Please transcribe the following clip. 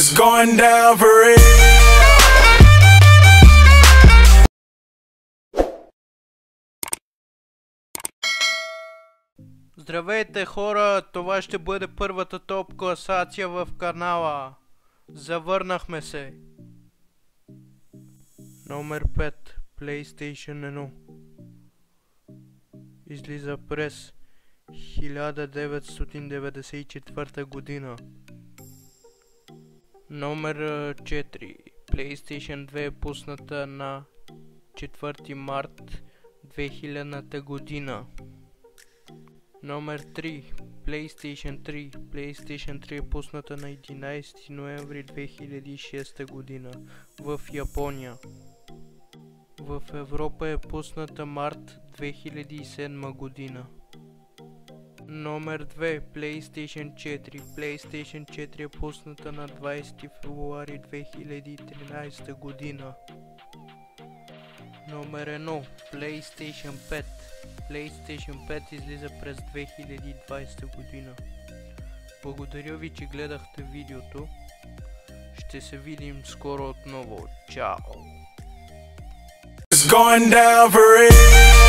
It's going down for real. Здравейте хора, това ще бъде първата топ класация в канала. Завърнахме се. Номер 5, PlayStation 1. Излиза през 1994 година. Номер 4, PlayStation 2 е пусната на 4 март 2000 година. Номер 3, PlayStation 3. PlayStation 3 е пусната на 11 ноември 2006 година в Япония. В Европа е пусната март 2007 година. Номер 2, PlayStation 4. PlayStation 4 е пусната на 20 февруари 2013 година. Номер 1, PlayStation 5. PlayStation 5 излиза през 2020 година. Благодаря ви, че гледахте видеото. Ще се видим скоро отново. Чао! It's going down for real.